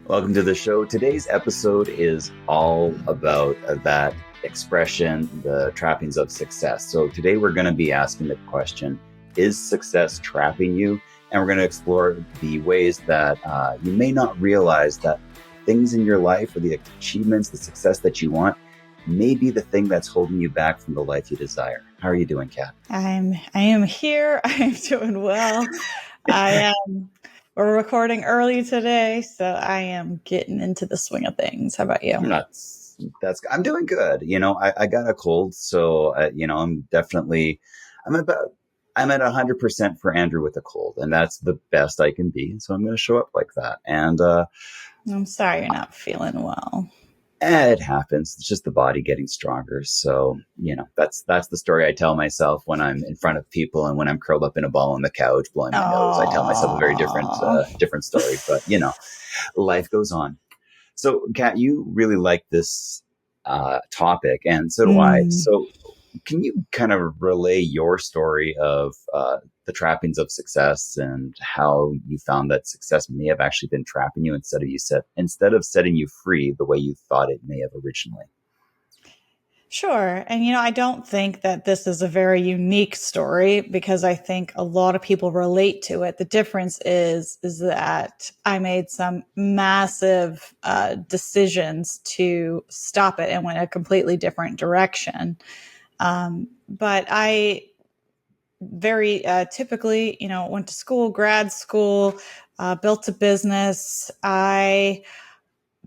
Welcome to the show. Today's episode is all about that expression, the trappings of success. So today we're going to be asking the question, is success trapping you? And we're going to explore the ways that you may not realize that things in your life or the achievements, the success that you want may be the thing that's holding you back from the life you desire. How are you doing, Kat? I am here. I'm doing well. I am. We're recording early today, so I am getting into the swing of things. How about you? I'm not. I'm doing good. I got a cold, so I'm about. I'm at 100% for Andrew with a cold, and that's the best I can be. So I'm going to show up like that, and I'm sorry you're not feeling well. it happens. It's just the body getting stronger. So that's the story I tell myself when I'm in front of people, and when I'm curled up in a ball on the couch blowing my nose. I tell myself a very Oh, different story. But life goes on. So, Kat, you really like this topic, and so do I. mm, So, can you kind of relay your story of the trappings of success and how you found that success may have actually been trapping you instead of setting you free the way you thought it may have originally? sure. And I don't think that this is a very unique story because I think a lot of people relate to it. The difference is that I made some massive decisions to stop it and went a completely different direction. But I very typically, went to school, grad school, built a business. I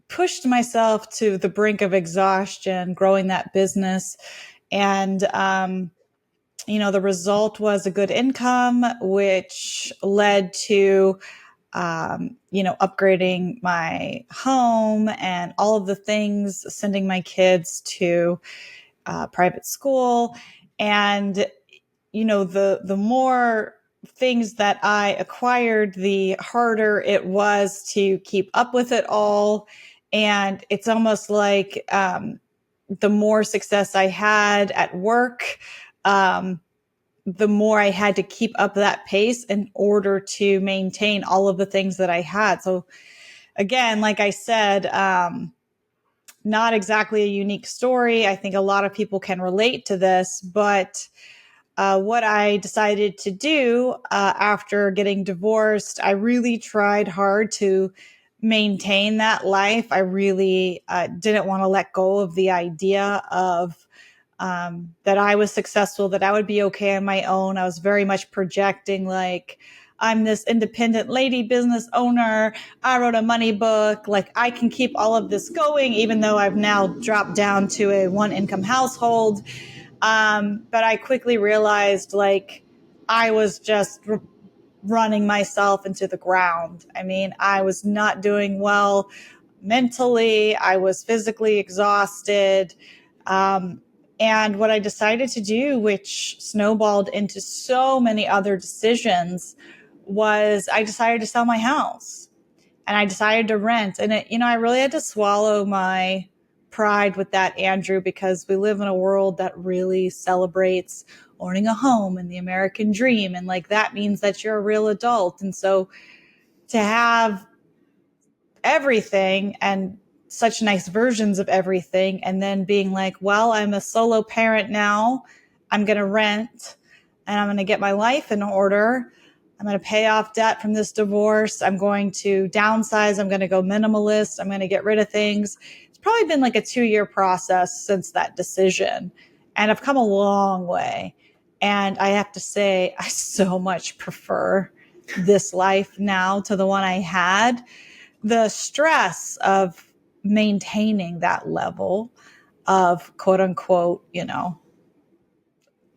pushed myself to the brink of exhaustion growing that business. And, the result was a good income, which led to, upgrading my home and all of the things, sending my kids to private school. And the more things that I acquired, the harder it was to keep up with it all. And it's almost like the more success I had at work, um, the more I had to keep up that pace in order to maintain all of the things that I had. So again, like I said, not exactly a unique story. I think a lot of people can relate to this, but what I decided to do after getting divorced, I really tried hard to maintain that life. I really didn't want to let go of the idea of that I was successful, that I would be okay on my own. I was very much projecting like, I'm this independent lady business owner. I wrote a money book. Like I can keep all of this going, even though I've now dropped down to a one income household. But I quickly realized like I was just running myself into the ground. I mean, I was not doing well mentally. I was physically exhausted. Um, and what I decided to do, which snowballed into so many other decisions, was I decided to sell my house and I decided to rent. And I really had to swallow my pride with that, Andrew, because we live in a world that really celebrates owning a home and the American dream. And like that means that you're a real adult. And so to have everything and such nice versions of everything, and then being like, well, I'm a solo parent now, I'm going to rent and I'm going to get my life in order. I'm going to pay off debt from this divorce. I'm going to downsize. I'm going to go minimalist. I'm going to get rid of things. It's probably been like a 2-year process since that decision. And I've come a long way. And I have to say, I so much prefer this life now to the one I had. The stress of maintaining that level of quote unquote,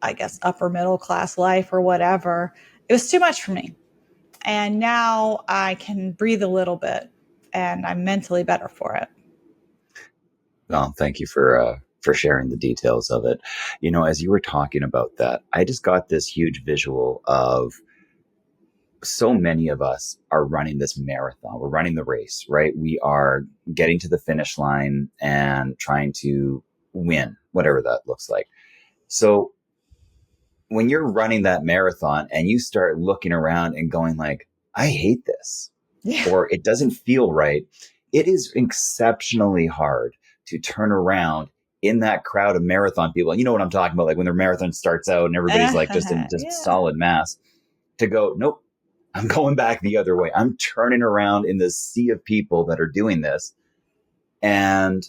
I guess upper middle class life or whatever, it was too much for me. And now I can breathe a little bit and I'm mentally better for it. Well, thank you for sharing the details of it. As you were talking about that, I just got this huge visual of so many of us are running this marathon. We're running the race, right? We are getting to the finish line and trying to win, whatever that looks like. So when you're running that marathon and you start looking around and going like, I hate this, Yeah. or it doesn't feel right, it is exceptionally hard to turn around in that crowd of marathon people. You know what I'm talking about? Like when their marathon starts out and everybody's like just in just Yeah. solid mass, to go, nope, I'm going back the other way. I'm turning around in this sea of people that are doing this. And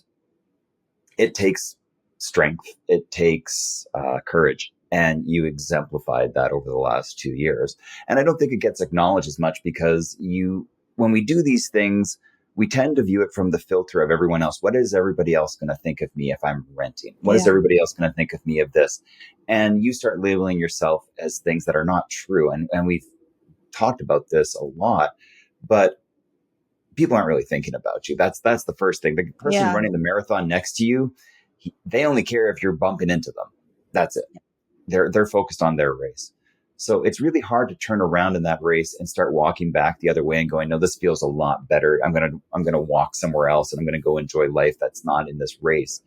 it takes strength, it takes courage. And you exemplified that over the last 2 years. And I don't think it gets acknowledged as much because when we do these things, we tend to view it from the filter of everyone else. What is everybody else going to think of me if I'm renting? What is Yeah. everybody else going to think of me of this? And you start labeling yourself as things that are not true. And we've talked about this a lot, but people aren't really thinking about you. That's the first thing. The person Yeah. running the marathon next to you, they only care if you're bumping into them. That's it. They're focused on their race. So it's really hard to turn around in that race and start walking back the other way and going, no, this feels a lot better. I'm gonna walk somewhere else and I'm gonna go enjoy life that's not in this race.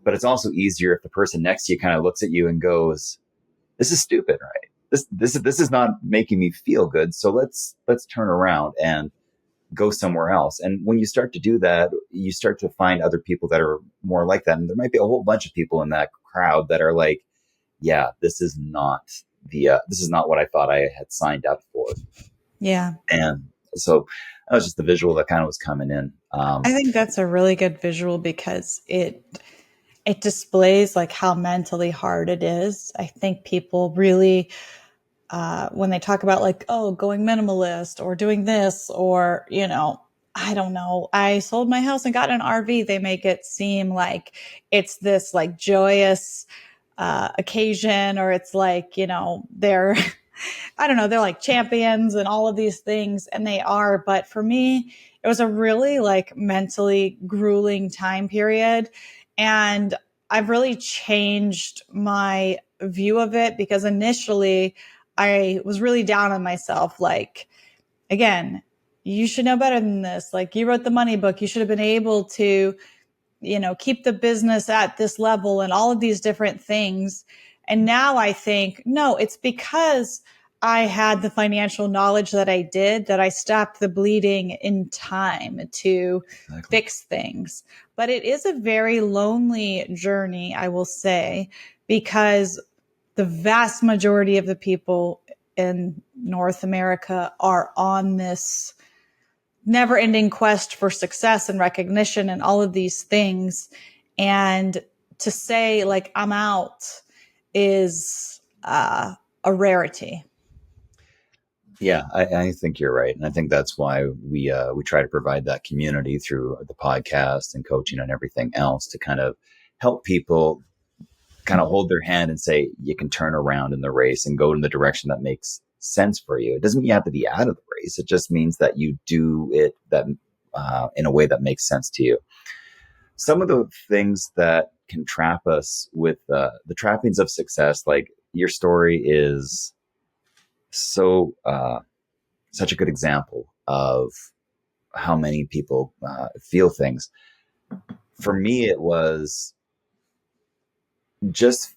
But it's also easier if the person next to you kind of looks at you and goes, this is stupid, right? This is not making me feel good. So let's turn around and go somewhere else. And when you start to do that, you start to find other people that are more like that. And there might be a whole bunch of people in that crowd that are like, yeah, this is not what I thought I had signed up for. Yeah. And so that was just the visual that kind of was coming in. I think that's a really good visual because it displays like how mentally hard it is. I think people really when they talk about like, oh, going minimalist or doing this or, I don't know, I sold my house and got an RV, they make it seem like it's this like joyous occasion, or it's like, they're, I don't know, they're like champions and all of these things, and they are. But for me, it was a really like mentally grueling time period. And I've really changed my view of it because initially I was really down on myself. Like, again, you should know better than this. Like, you wrote the money book. You should have been able to, keep the business at this level and all of these different things. And now I think, no, it's because I had the financial knowledge that I did that I stopped the bleeding in time to Exactly. fix things. But it is a very lonely journey, I will say, because the vast majority of the people in North America are on this never ending quest for success and recognition and all of these things. And to say, like, I'm out is a rarity. Yeah, I think you're right, and I think that's why we try to provide that community through the podcast and coaching and everything else to kind of help people kind of hold their hand and say you can turn around in the race and go in the direction that makes sense for you. It doesn't mean you have to be out of the race. It just means that you do it that in a way that makes sense to you. Some of the things that can trap us with the trappings of success, like your story, is so such a good example of how many people feel things. For me, it was just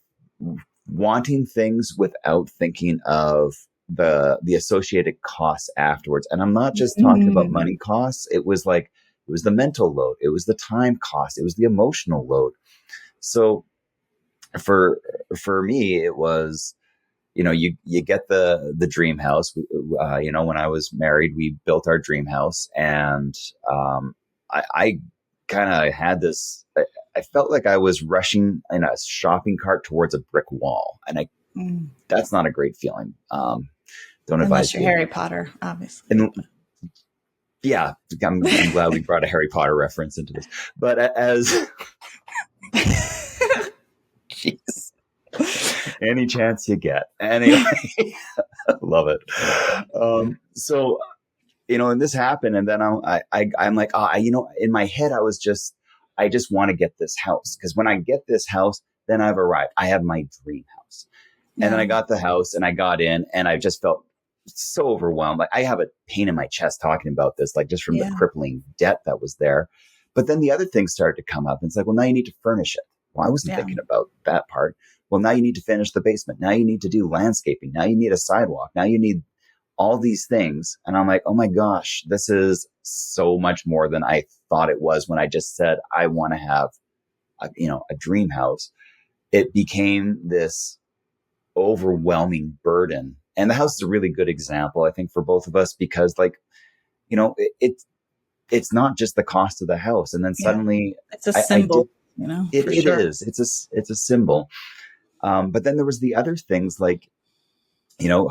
wanting things without thinking of the associated costs afterwards. And I'm not just talking about Mm. money costs. It was like it was the mental load, it was the time cost, it was the emotional load. So for for me, it was, you get the dream house. When I was married, we built our dream house, and I kind of had this. I felt like I was rushing in a shopping cart towards a brick wall, and Mm. that's not a great feeling. Don't Unless advise you're doing Harry that. Potter, obviously. And yeah, I'm glad we brought a Harry Potter reference into this. But as jeez, any chance you get, anyway, love it. So and this happened, and then I'm like, in my head, I just want to get this house, because when I get this house, then I've arrived. I have my dream house. And then Yeah. I got the house and I got in and I just felt so overwhelmed. Like I have a pain in my chest talking about this, like just from the Yeah. crippling debt that was there. But then the other things started to come up, and it's like, well, now you need to furnish it. Well, I wasn't Yeah. thinking about that part. Well, now you need to finish the basement. Now you need to do landscaping. Now you need a sidewalk. Now you need all these things. And I'm like, oh my gosh, this is so much more than I thought it was when I just said, I want to have a dream house. It became this overwhelming burden. And the house is a really good example, I think, for both of us, because like, it's not just the cost of the house. And then Yeah. suddenly It's a I did, symbol, for it sure. is, it's a symbol. But then there was the other things like, you know,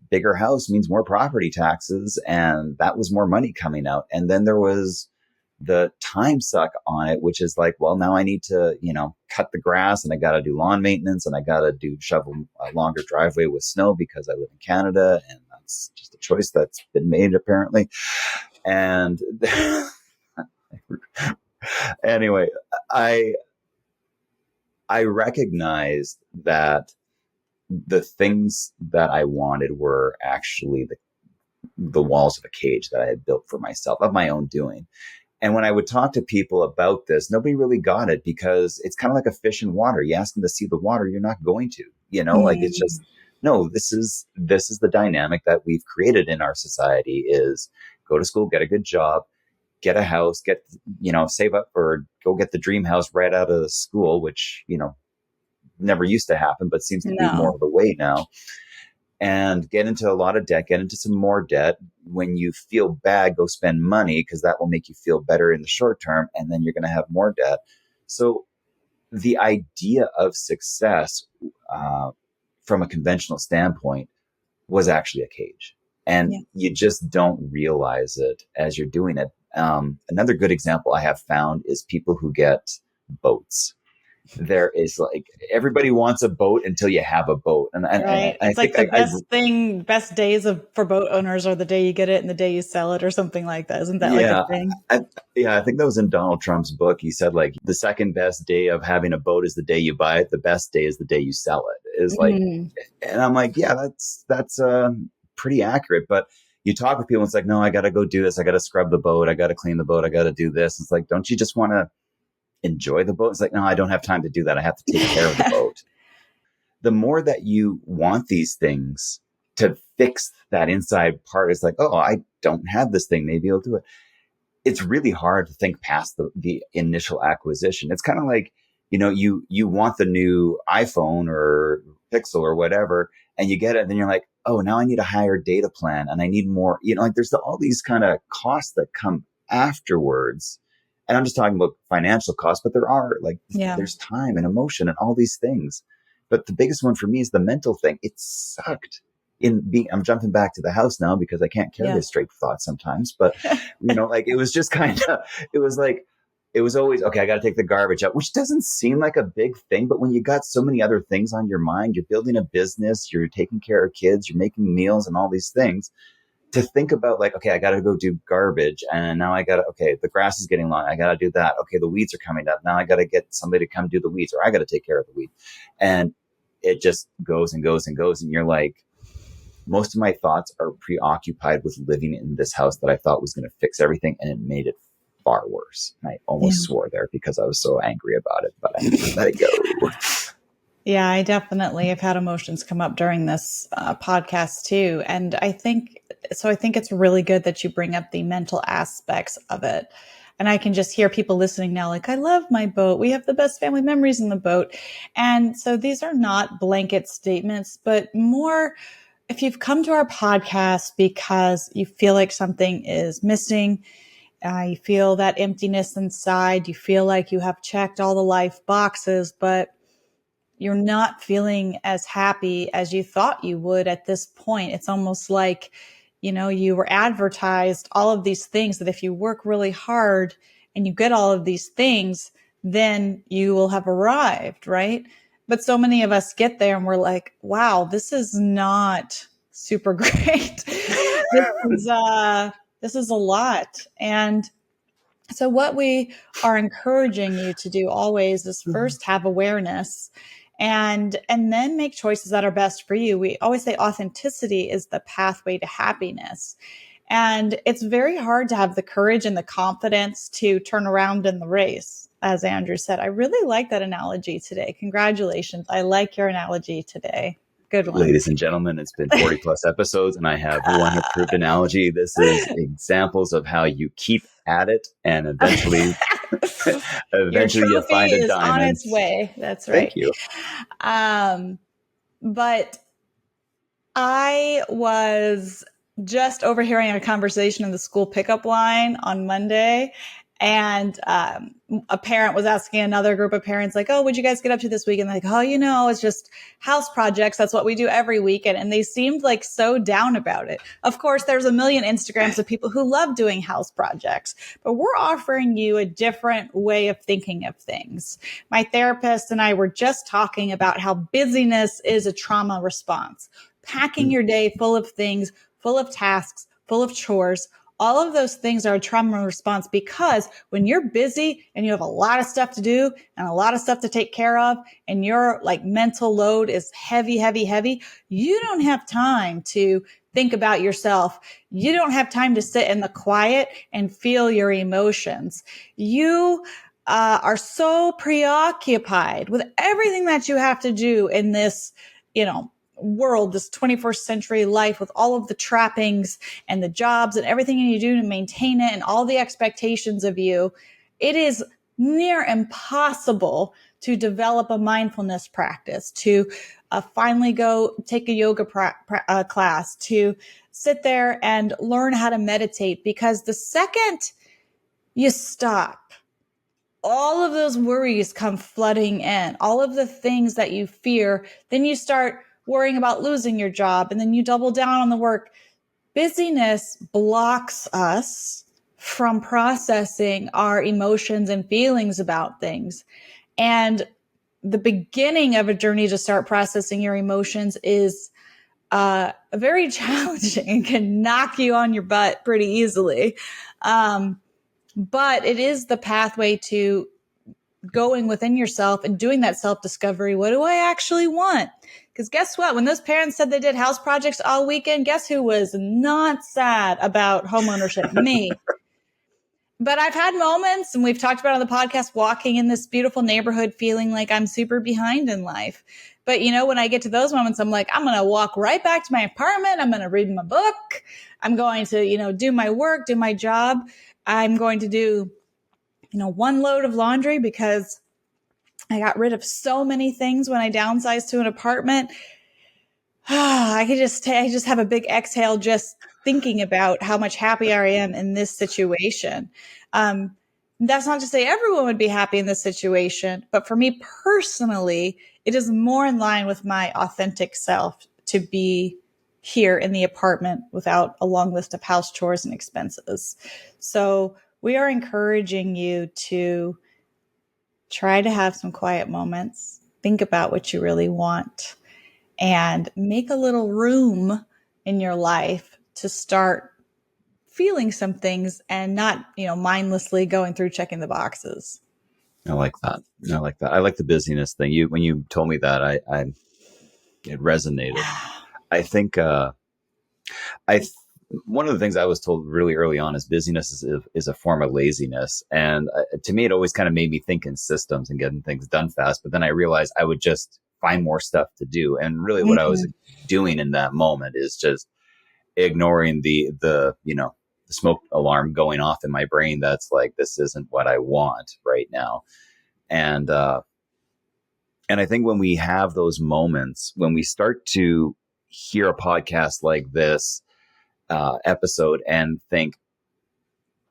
bigger house means more property taxes, and that was more money coming out. And then there was the time suck on it, which is like, well, now I need to, cut the grass, and I got to do lawn maintenance, and I got to shovel a longer driveway with snow because I live in Canada, and that's just a choice that's been made apparently. And anyway, I I recognized that the things that I wanted were actually the walls of a cage that I had built for myself of my own doing. And when I would talk to people about this, nobody really got it, because it's kind of like a fish in water. You ask them to see the water, you're not going to, like it's Mm, just, no, this is the dynamic that we've created in our society is go to school, get a good job, get a house, save up or go get the dream house right out of the school, which, never used to happen, but seems to be more no. of the way now, and get into a lot of debt, get into some more debt. When you feel bad, go spend money because that will make you feel better in the short term. And then you're going to have more debt. So the idea of success uh, from a conventional standpoint was actually a cage. And Yeah. you just don't realize it as you're doing it. Another good example I have found is people who get boats. There is like everybody wants a boat until you have a boat, and Right. I It's think like the best days for boat owners are the day you get it and the day you sell it or something like that. Isn't that like a yeah, thing? I, yeah, I think that was in Donald Trump's book. He said like the second best day of having a boat is the day you buy it. The best day is the day you sell it. Is like, Mm, and I'm like, yeah, that's pretty accurate. But you talk with people, it's like, no, I got to go do this. I got to scrub the boat. I got to clean the boat. I got to do this. It's like, don't you just want to enjoy the boat? It's like, no, I don't have time to do that. I have to take care of the yeah. boat. The more that you want these things to fix that inside part, it's like, oh, I don't have this thing. Maybe I'll do it. It's really hard to think past the initial acquisition. It's kind of like, you want the new iPhone or Pixel or whatever, and you get it, and then you're like, oh, now I need a higher data plan and I need more, like there's all these kind of costs that come afterwards. And I'm just talking about financial costs, but there are like, Yeah. there's time and emotion and all these things. But the biggest one for me is the mental thing. It sucked I'm jumping back to the house now because I can't carry Yeah. a straight thought sometimes, but like it was just kind of, it was like, it was always, okay, I got to take the garbage out, which doesn't seem like a big thing. But when you got so many other things on your mind, you're building a business, you're taking care of kids, you're making meals and all these things, to think about like, okay, I got to go do garbage. And now I got to, okay, the grass is getting long. I got to do that. Okay, the weeds are coming up. Now I got to get somebody to come do the weeds, or I got to take care of the weeds. And it just goes and goes and goes. And you're like, most of my thoughts are preoccupied with living in this house that I thought was going to fix everything, and it made it far worse. And I Yeah. almost swore there because I was so angry about it, but I let it go. Yeah, I definitely have had emotions come up during this podcast too. And I think it's really good that you bring up the mental aspects of it. And I can just hear people listening now, like, I love my boat. We have the best family memories in the boat. And so these are not blanket statements, but more if you've come to our podcast because you feel like something is missing, you feel that emptiness inside, you feel like you have checked all the life boxes, but you're not feeling as happy as you thought you would at this point. It's almost like, you were advertised all of these things that if you work really hard and you get all of these things, then you will have arrived, right? But so many of us get there and we're like, wow, this is not super great. this is this is a lot. And so what we are encouraging you to do always is first have awareness and then make choices that are best for you. We always say authenticity is the pathway to happiness. And it's very hard to have the courage and the confidence to turn around in the race. As Andrew said, I really like that analogy today. Congratulations. I like your analogy today. Good one. Ladies and gentlemen, it's been 40 plus episodes and I have one approved analogy. This is examples of how you keep at it and eventually, Your eventually you trophy find a is on diamond. its way. That's Thank right. you. Um, but I was just overhearing a conversation in the school pickup line on Monday. And a parent was asking another group of parents, like, oh, what'd you guys get up to this week? And like, oh, it's just house projects. That's what we do every weekend. And they seemed like so down about it. Of course, there's a million Instagrams of people who love doing house projects, but we're offering you a different way of thinking of things. My therapist and I were just talking about how busyness is a trauma response. Packing your day full of things, full of tasks, full of chores, all of those things are a trauma response, because when you're busy and you have a lot of stuff to do and a lot of stuff to take care of, and your like mental load is heavy, heavy, heavy, you don't have time to think about yourself. You don't have time to sit in the quiet and feel your emotions. You are so preoccupied with everything that you have to do in this, world, this 21st century life, with all of the trappings and the jobs and everything you do to maintain it and all the expectations of you. It is near impossible to develop a mindfulness practice, to finally go take a yoga class, to sit there and learn how to meditate, because the second you stop, all of those worries come flooding in, all of the things that you fear. Then you start worrying about losing your job, and then you double down on the work. Busyness blocks us from processing our emotions and feelings about things. And the beginning of a journey to start processing your emotions is very challenging and can knock you on your butt pretty easily. But it is the pathway to going within yourself and doing that self-discovery. What do I actually want? Because guess what? When those parents said they did house projects all weekend, guess who was not sad about homeownership? Me. But I've had moments, and we've talked about on the podcast, walking in this beautiful neighborhood feeling like I'm super behind in life. But when I get to those moments, I'm like, I'm going to walk right back to my apartment. I'm going to read my book. I'm going to, do my work, do my job. I'm going to do, one load of laundry, because I got rid of so many things when I downsized to an apartment. I just have a big exhale just thinking about how much happier I am in this situation. That's not to say everyone would be happy in this situation, but for me personally, it is more in line with my authentic self to be here in the apartment without a long list of house chores and expenses. So we are encouraging you to try to have some quiet moments, think about what you really want, and make a little room in your life to start feeling some things, and not, mindlessly going through checking the boxes. I like that. I like that. I like the busyness thing. When you told me that, it resonated. I think, one of the things I was told really early on is busyness is a form of laziness. And to me, it always kind of made me think in systems and getting things done fast. But then I realized I would just find more stuff to do. And really what I was doing in that moment is just ignoring the smoke alarm going off in my brain. That's like, this isn't what I want right now. And I think when we have those moments, when we start to hear a podcast like this, episode, and think,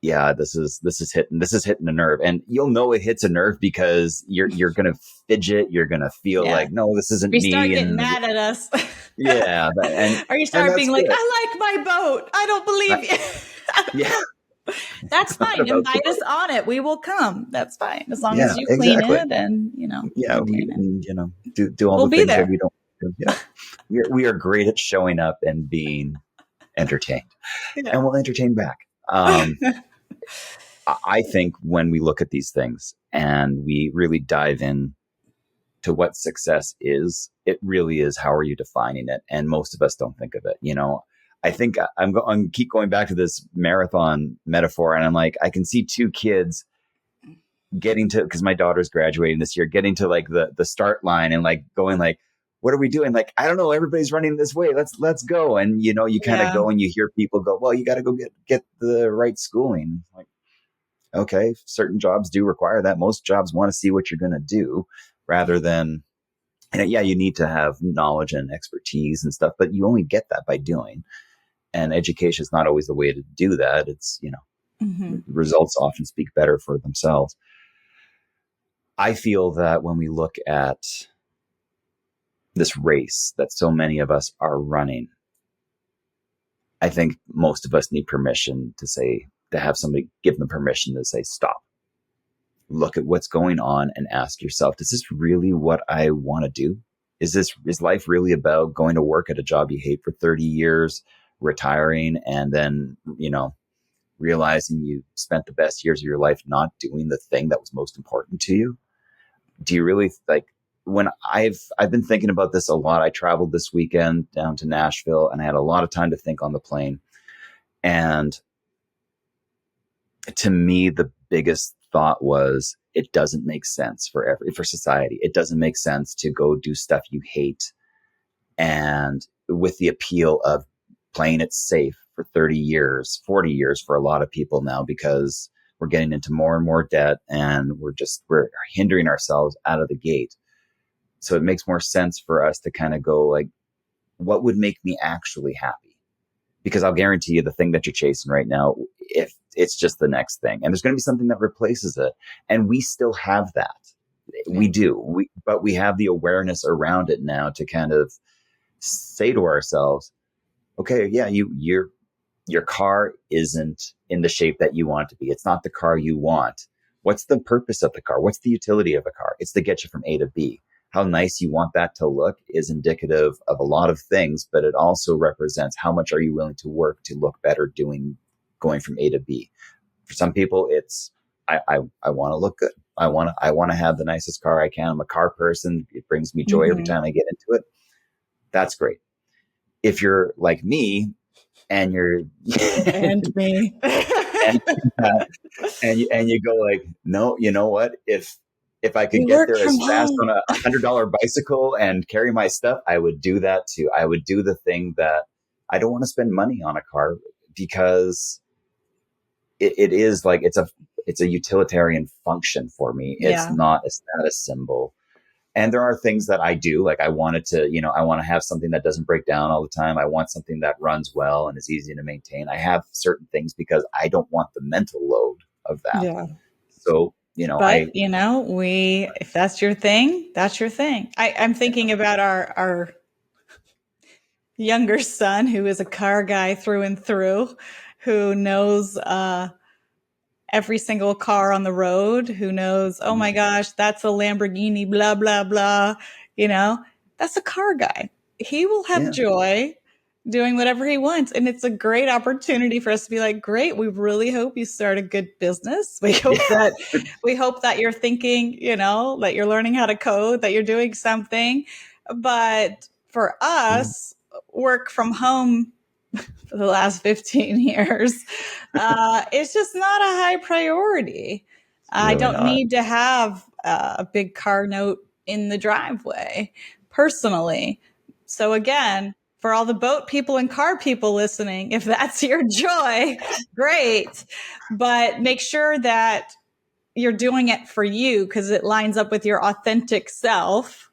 yeah, this is hitting a nerve, and you'll know it hits a nerve because you're gonna fidget, you're gonna feel Yeah. like, no, this isn't You start me, getting and mad at us. yeah, Or you and start that's being like, good. I like my boat. I don't believe you. Yeah, That's it's not fine. about the Invite us boat. on it. We will come. That's fine. As long as Yeah, you clean exactly. it and, Yeah, we maintain it. do all We'll the be things that there. we don't do. Yeah, we are great at showing up and being entertained, Yeah. and we'll entertain back. I think when we look at these things and we really dive in to what success is, it really is, how are you defining it? And most of us don't think of it. I think I'm keep going back to this marathon metaphor, and I'm like, I can see two kids getting to, because my daughter's graduating this year, getting to like the start line and like going like, what are we doing? Like, I don't know. Everybody's running this way. Let's go. And, you kind of Yeah. go and you hear people go, well, you got to go get the right schooling. Like, okay, certain jobs do require that. Most jobs want to see what you're going to do rather than, and yeah, you need to have knowledge and expertise and stuff, but you only get that by doing. And education is not always the way to do that. It's, Hmm. results often speak better for themselves. I feel that when we look at this race that so many of us are running, I think most of us need permission to have somebody give them permission to say, stop, look at what's going on and ask yourself, is this really what I want to do? Is life really about going to work at a job you hate for 30 years, retiring, and then, realizing you spent the best years of your life not doing the thing that was most important to you? Do you really like when I've been thinking about this a lot. I traveled this weekend down to Nashville and I had a lot of time to think on the plane. And to me, the biggest thought was it doesn't make sense for society. It doesn't make sense to go do stuff you hate and with the appeal of playing it safe for 30 years, 40 years for a lot of people now, because we're getting into more and more debt and we're hindering ourselves out of the gate. So it makes more sense for us to kind of go like, what would make me actually happy? Because I'll guarantee you the thing that you're chasing right now, if it's just the next thing, and there's going to be something that replaces it. And we still have that. Yeah. We do. But we have the awareness around it now to kind of say to ourselves, okay, yeah, your car isn't in the shape that you want it to be. It's not the car you want. What's the purpose of the car? What's the utility of a car? It's to get you from A to B. How nice you want that to look is indicative of a lot of things, but it also represents how much are you willing to work to look better going from A to B. For some people, it's I want to look good. I want to have the nicest car I can. I'm a car person. It brings me joy every Hmm. time I get into it. That's great. If you're like me and you're And me. and and you go like, no, you know what? If I We could get work there from as fast home. on a $100 bicycle and carry my stuff, I would do that too. I would do the thing that I don't want to spend money on a car because it is like it's a utilitarian function for me. It's Yeah. not a status symbol. And there are things that I do, like I wanted to, I want to have something that doesn't break down all the time. I want something that runs well and is easy to maintain. I have certain things because I don't want the mental load of that. Yeah. So, But if that's your thing, that's your thing. I'm thinking about our younger son who is a car guy through and through, who knows every single car on the road, who knows, oh my gosh, that's a Lamborghini, blah, blah, blah. You know, that's a car guy. He will have yeah, joy doing whatever he wants. And it's a great opportunity for us to be like, great, we really hope you start a good business. yeah, We hope that you're thinking, that you're learning how to code, that you're doing something. But for us, work from home for the last 15 years, it's just not a high priority. it's I really don't not. need to have a big car note in the driveway personally. So, again, for all the boat people and car people listening, if that's your joy, great. But make sure that you're doing it for you because it lines up with your authentic self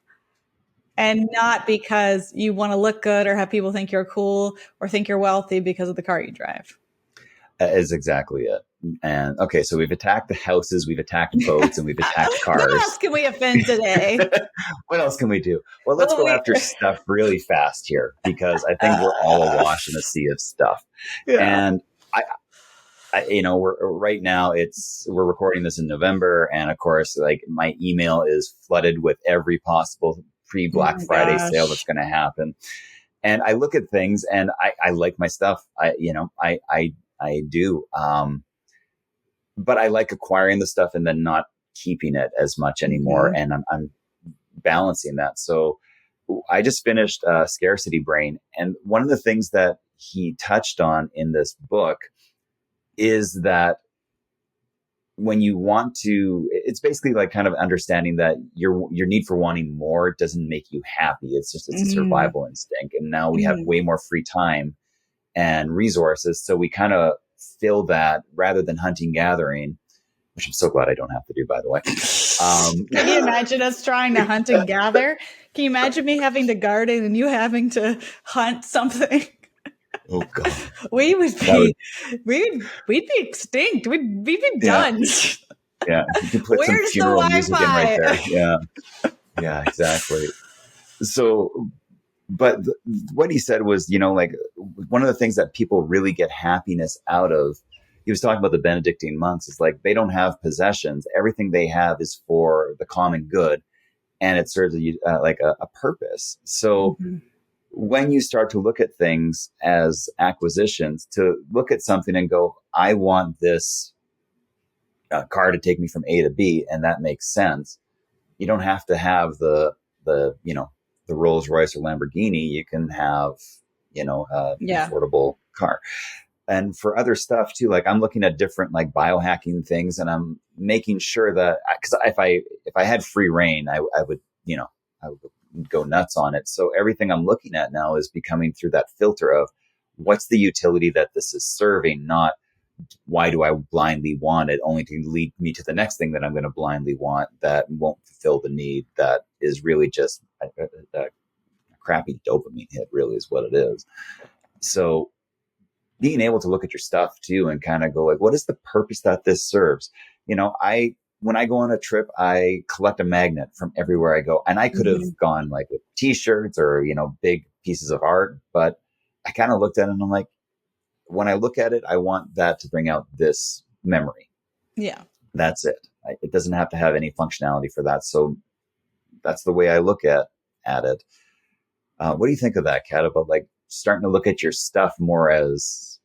and not because you want to look good or have people think you're cool or think you're wealthy because of the car you drive. That is exactly it. And okay, so we've attacked the houses, we've attacked boats, and we've attacked What else cars. can we offend today? What else can we do? Well, let's Oh, go after stuff really fast here because I think we're all awash in a sea of stuff. yeah. And we're right now we're recording this in November, and of course, like my email is flooded with every possible pre Oh Black my Friday sale that's gosh. going to happen. And I look at things, and I like my stuff. I do. But I like acquiring the stuff and then not keeping it as much anymore, Mm-hmm. and I'm balancing that. So I just finished Scarcity Brain, and one of the things that he touched on in this book is that when you want to, it's basically like kind of understanding that your need for wanting more doesn't make you happy. It's a Mm, survival instinct. And now we have mm. way more free time and resources. So we kind of fill that rather than hunting gathering, which I'm so glad I don't have to do, by the way. Can you imagine us trying to hunt and gather? Can you imagine me having to garden and you having to hunt something? Oh God. We would That would, be, we'd be extinct. We'd be yeah, done. yeah. You can put some Where's the funeral music in right Wi-Fi? there. Yeah, yeah, exactly. So, but what he said was, like one of the things that people really get happiness out of, he was talking about the Benedictine monks. It's like they don't have possessions. Everything they have is for the common good, and it serves like a purpose. So Mhm. when you start to look at things as acquisitions, to look at something and go, I want this car to take me from A to B, and that makes sense. You don't have to have the Rolls Royce or Lamborghini. You can have an Yeah. affordable car. And for other stuff too, like I'm looking at different like biohacking things, and I'm making sure that because if I had free reign, I would I would go nuts on it. So everything I'm looking at now is becoming through that filter of what's the utility that this is serving, not why do I blindly want it, only to lead me to the next thing that I'm going to blindly want that won't fulfill the need, that is really just a crappy dopamine hit, really is what it is. So being able to look at your stuff too and kind of go like, what is the purpose that this serves? When I go on a trip, I collect a magnet from everywhere I go. And I could have Mhm. gone like with t-shirts or, big pieces of art, but I kind of looked at it and I'm like, when I look at it, I want that to bring out this memory. Yeah. That's it. It doesn't have to have any functionality for that. So that's the way I look at it. What do you think of that, Kat? About like starting to look at your stuff more as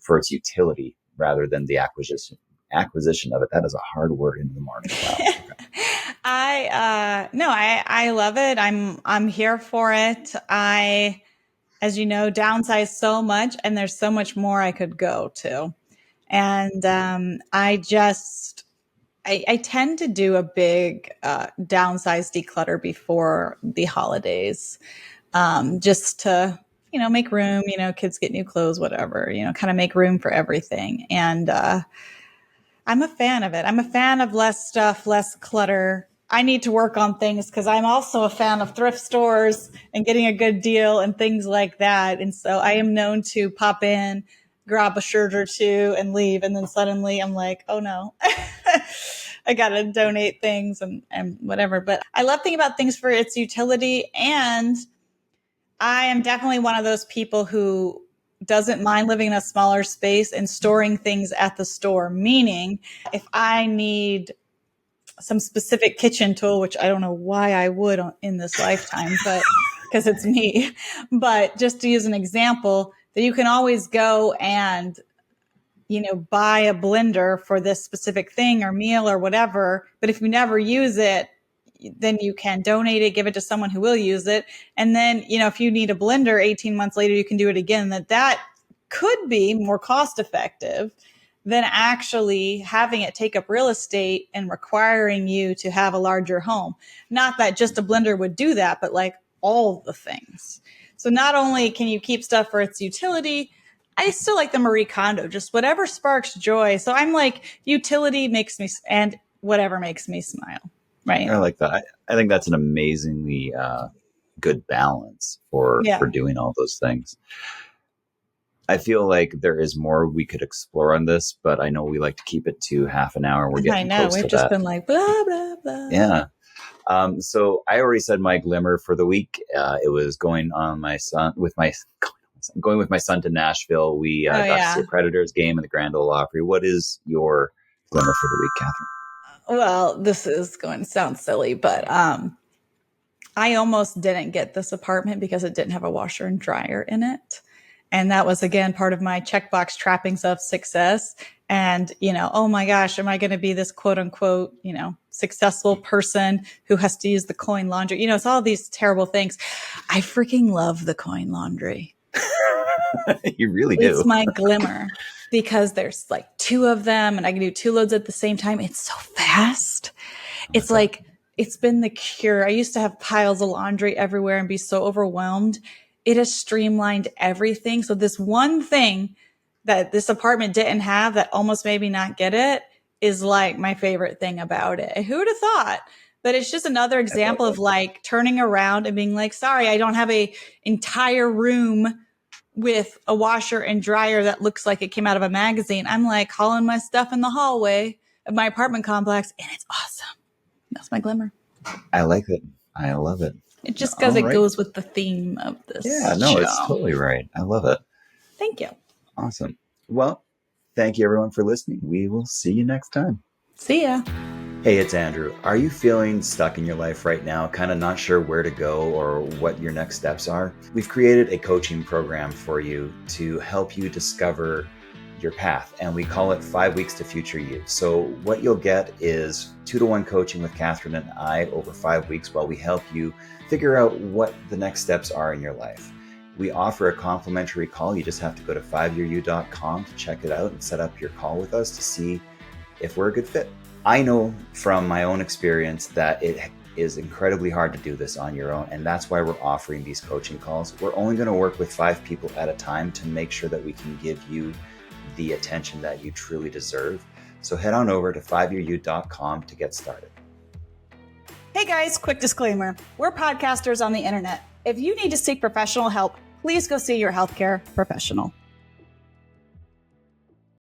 for its utility rather than the acquisition of it. That is a hard word in the morning. Wow. Okay. I no, I love it. I'm here for it. I, as you know, downsize so much and there's so much more I could go to. And I tend to do a big downsize declutter before the holidays, just to, make room, kids get new clothes, whatever, kind of make room for everything. And I'm a fan of it. I'm a fan of less stuff, less clutter. I need to work on things because I'm also a fan of thrift stores and getting a good deal and things like that. And so I am known to pop in, grab a shirt or two and leave. And then suddenly I'm like, oh no, I got to donate things and whatever. But I love thinking about things for its utility. And I am definitely one of those people who doesn't mind living in a smaller space and storing things at the store. Meaning, if I need some specific kitchen tool, which I don't know why I would in this lifetime, but because it's me, but just to use an example, that you can always go and buy a blender for this specific thing or meal or whatever. But if you never use it, then you can donate it, give it to someone who will use it. And then, if you need a blender 18 months later, you can do it again. That could be more cost effective than actually having it take up real estate and requiring you to have a larger home. Not that just a blender would do that, but like all the things. So not only can you keep stuff for its utility, I still like the Marie Kondo, just whatever sparks joy. So I'm like, utility makes me, and whatever makes me smile. Right. I like that. I think that's an amazingly good balance for Yeah. doing all those things. I feel like there is more we could explore on this, but I know we like to keep it to half an hour. We're I getting know. close We've to just that. been like, blah, blah, blah. Yeah. So I already said my glimmer for the week. It was going on my son with my going with my son to Nashville. We Oh, got to see a yeah. Predators game in the Grand Ole Opry. What is your glimmer for the week, Catherine? Well, this is going to sound silly, but I almost didn't get this apartment because it didn't have a washer and dryer in it. And that was, again, part of my checkbox trappings of success. And, oh my gosh, am I going to be this quote unquote, successful person who has to use the coin laundry? It's all these terrible things. I freaking love the coin laundry. You really It's do. my glimmer. because there's like two of them and I can do two loads at the same time. It's so fast. It's like, it's been the cure. I used to have piles of laundry everywhere and be so overwhelmed. It has streamlined everything. So this one thing that this apartment didn't have that almost made me not get it is like my favorite thing about it. Who would have thought? But it's just another I love example of it. like turning around and being like, sorry, I don't have a entire room with a washer and dryer that looks like it came out of a magazine. I'm like hauling my stuff in the hallway of my apartment complex, and it's awesome. That's my glimmer. I like it. I love it. It just because All it right. goes with the theme of Yeah, this no, it's show. totally right. I love it. Thank you. Awesome. Well, thank you everyone for listening. We will see you next time. See ya. Hey, it's Andrew. Are you feeling stuck in your life right now, kind of not sure where to go or what your next steps are? We've created a coaching program for you to help you discover your path, and we call it 5 Weeks to Future You. So what you'll get is 2-to-1 coaching with Catherine and I over 5 weeks while we help you figure out what the next steps are in your life. We offer a complimentary call. You just have to go to 5yearyou.com to check it out and set up your call with us to see if we're a good fit. I know from my own experience that it is incredibly hard to do this on your own, and that's why we're offering these coaching calls. We're only going to work with 5 people at a time to make sure that we can give you the attention that you truly deserve. So head on over to 5yearyou.com to get started. Hey guys, quick disclaimer. We're podcasters on the internet. If you need to seek professional help, please go see your healthcare professional.